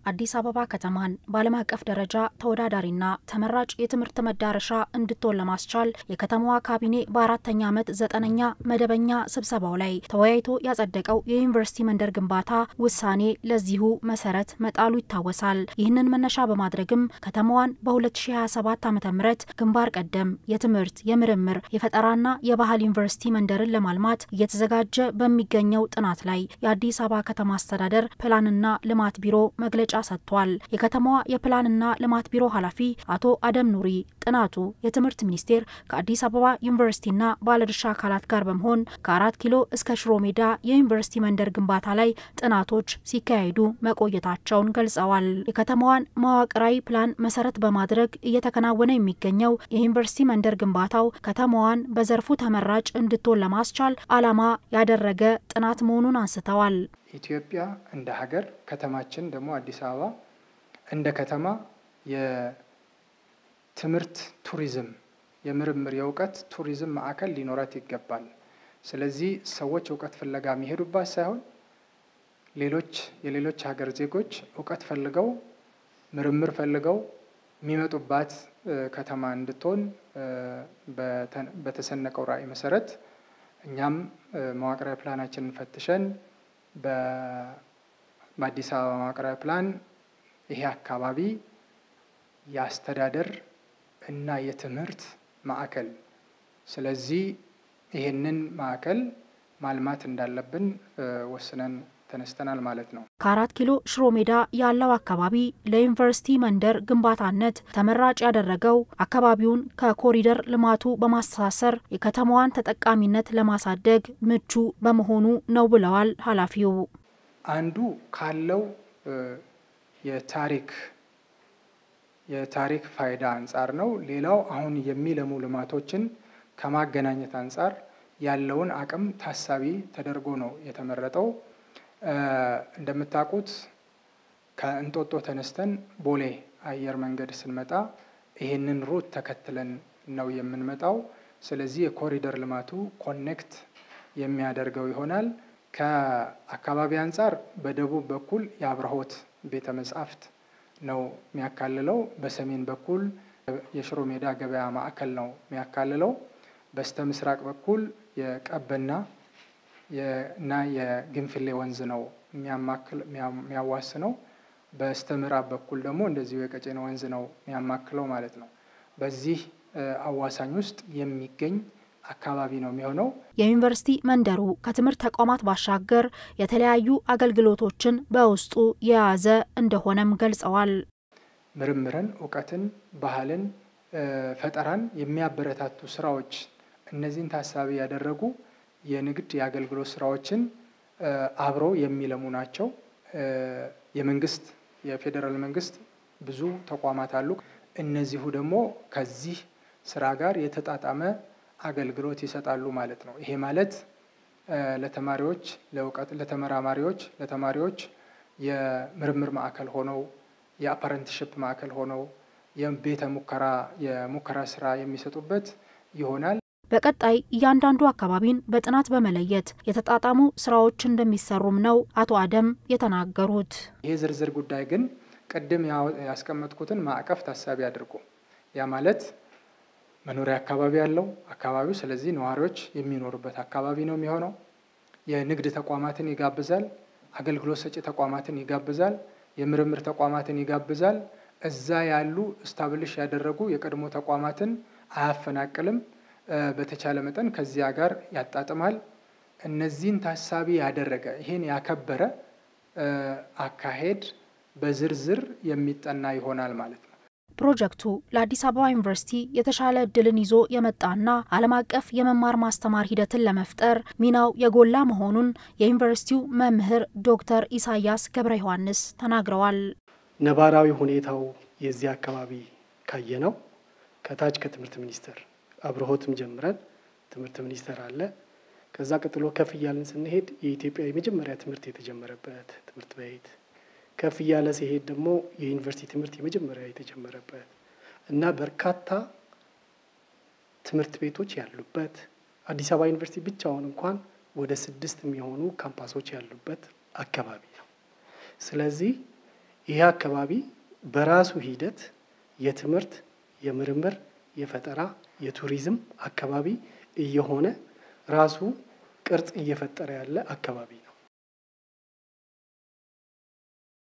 አዲስ አበባ ከተማን በዓለም አቀፍ ደረጃ ተወዳዳሪና ተመራጭ የትምህርት መዳረሻ እንድትሆን ለማስቻል የከተማዋ ካቢኔ በአራተኛ ዓመት 9ኛ መደበኛ ስብሰባው ላይ ተወያይቶ ያጸደቀው የዩኒቨርሲቲ መንደር ግንባታ ውሳኔ ለዚሁ መሰረት መጣሉ ይታወሳል። ይህንን መነሻ በማድረግም ከተማዋን በ2027 ዓ.ም ግንባር ቀደም የትምህርት የምርምር የፈጠራና የባህል ዩኒቨርሲቲ መንደርን ለማልማት እየተዘጋጀ በሚገኘው ጥናት ላይ የአዲስ አበባ ከተማ አስተዳደር ፕላንና ልማት ቢሮ መግለጫ ሰጥቷል። የከተማዋ የፕላንና ልማት ቢሮ ኃላፊ አቶ አደም ኑሪ ጥናቱ የትምህርት ሚኒስቴር ከአዲስ አበባ ዩኒቨርሲቲና ባለድርሻ አካላት ጋር በመሆን ከ4 ኪሎ እስከ ሽሮ ሜዳ የዩኒቨርሲቲ መንደር ግንባታ ላይ ጥናቶች ሲካሄዱ መቆየታቸውን ገልጸዋል። የከተማዋን መዋቅራዊ ፕላን መሰረት በማድረግ እየተከናወነ የሚገኘው የዩኒቨርሲቲ መንደር ግንባታው ከተማዋን በዘርፉ ተመራጭ እንድትሆን ለማስቻል ዓላማ ያደረገ ጥናት መሆኑን አንስተዋል። ኢትዮጵያ እንደ ሀገር ከተማችን ደግሞ አዲስ አበባ እንደ ከተማ የትምህርት ቱሪዝም የምርምር የእውቀት ቱሪዝም ማዕከል ሊኖራት ይገባል። ስለዚህ ሰዎች እውቀት ፍለጋ የሚሄዱባት ሳይሆን የሌሎች ሀገር ዜጎች እውቀት ፈልገው ምርምር ፈልገው የሚመጡባት ከተማ እንድትሆን በተሰነቀው ራዕይ መሰረት እኛም መዋቅራዊ ፕላናችንን ፈትሸን በአዲስ አበባ መዋቅራዊ ፕላን ይሄ አካባቢ የአስተዳደር እና የትምህርት ማዕከል ስለዚህ ይሄንን ማዕከል ማልማት እንዳለብን ወስነን ተነስተናል ማለት ነው። ከ4 ኪሎ ሽሮ ሜዳ ያለው አካባቢ ለዩኒቨርሲቲ መንደር ግንባታነት ተመራጭ ያደረገው አካባቢውን ከኮሪደር ልማቱ በማስተሳሰር የከተማዋን ተጠቃሚነት ለማሳደግ ምቹ በመሆኑ ነው ብለዋል ኃላፊው። አንዱ ካለው የታሪክ ፋይዳ አንፃር ነው። ሌላው አሁን የሚለሙ ልማቶችን ከማገናኘት አንፃር ያለውን አቅም ታሳቢ ተደርጎ ነው የተመረጠው። እንደምታውቁት ከእንጦጦ ተነስተን ቦሌ አየር መንገድ ስንመጣ ይሄንን ሩት ተከትለን ነው የምንመጣው። ስለዚህ የኮሪደር ልማቱ ኮኔክት የሚያደርገው ይሆናል። ከአካባቢ አንፃር በደቡብ በኩል የአብርሆት ቤተ መጻሕፍት ነው የሚያካልለው። በሰሜን በኩል የሽሮ ሜዳ ገበያ ማዕከል ነው የሚያካልለው። በስተ ምስራቅ በኩል የቀበና እና የግንፍሌ ወንዝ ነው የሚያዋስነው። በስተ ምዕራብ በኩል ደግሞ እንደዚሁ የቀጨኔ ወንዝ ነው የሚያማክለው ማለት ነው። በዚህ አዋሳኝ ውስጥ የሚገኝ አካባቢ ነው የሚሆነው። የዩኒቨርሲቲ መንደሩ ከትምህርት ተቋማት ባሻገር የተለያዩ አገልግሎቶችን በውስጡ የያዘ እንደሆነም ገልጸዋል። ምርምርን፣ እውቀትን፣ ባህልን፣ ፈጠራን የሚያበረታቱ ስራዎች እነዚህን ታሳቢ ያደረጉ የንግድ የአገልግሎት ስራዎችን አብረው የሚለሙ ናቸው። የመንግስት የፌደራል መንግስት ብዙ ተቋማት አሉ። እነዚሁ ደግሞ ከዚህ ስራ ጋር የተጣጣመ አገልግሎት ይሰጣሉ ማለት ነው። ይሄ ማለት ለተማሪዎች ለእውቀት ለተማሪዎች የምርምር ማዕከል ሆነው የአፓረንትሺፕ ማዕከል ሆነው የሙከራ ስራ የሚሰጡበት ይሆናል። በቀጣይ እያንዳንዱ አካባቢን በጥናት በመለየት የተጣጣሙ ስራዎች እንደሚሰሩም ነው አቶ አደም የተናገሩት። ይሄ ዝርዝር ጉዳይ ግን ቀደም ያስቀመጥኩትን ማዕቀፍ ታሳቢ አድርጎ ያ ማለት መኖሪያ አካባቢ ያለው አካባቢው ስለዚህ ነዋሪዎች የሚኖሩበት አካባቢ ነው የሚሆነው። የንግድ ተቋማትን ይጋብዛል፣ አገልግሎት ሰጪ ተቋማትን ይጋብዛል፣ የምርምር ተቋማትን ይጋብዛል። እዛ ያሉ ስታብሊሽ ያደረጉ የቀድሞ ተቋማትን አያፈናቅልም። በተቻለ መጠን ከዚያ ጋር ያጣጥማል። እነዚህን ታሳቢ ያደረገ ይሄን ያከበረ አካሄድ በዝርዝር የሚጠና ይሆናል ማለት ነው። ፕሮጀክቱ ለአዲስ አበባ ዩኒቨርሲቲ የተሻለ እድልን ይዞ የመጣና ዓለም አቀፍ የመማር ማስተማር ሂደትን ለመፍጠር ሚናው የጎላ መሆኑን የዩኒቨርሲቲው መምህር ዶክተር ኢሳያስ ገብረ ዮሐንስ ተናግረዋል። ነባራዊ ሁኔታው የዚህ አካባቢ ካየነው ከታች ከትምህርት ሚኒስቴር አብርሆትም ጀምረን ትምህርት ሚኒስቴር አለ። ከዛ ቀጥሎ ከፍ እያልን ስንሄድ የኢትዮጵያ የመጀመሪያ ትምህርት የተጀመረበት ትምህርት ቤት ከፍ እያለ ሲሄድ ደግሞ የዩኒቨርሲቲ ትምህርት የመጀመሪያ የተጀመረበት እና በርካታ ትምህርት ቤቶች ያሉበት አዲስ አበባ ዩኒቨርሲቲ ብቻውን እንኳን ወደ 6 የሚሆኑ ካምፓሶች ያሉበት አካባቢ ነው። ስለዚህ ይህ አካባቢ በራሱ ሂደት የትምህርት፣ የምርምር፣ የፈጠራ፣ የቱሪዝም አካባቢ እየሆነ ራሱ ቅርጽ እየፈጠረ ያለ አካባቢ ነው።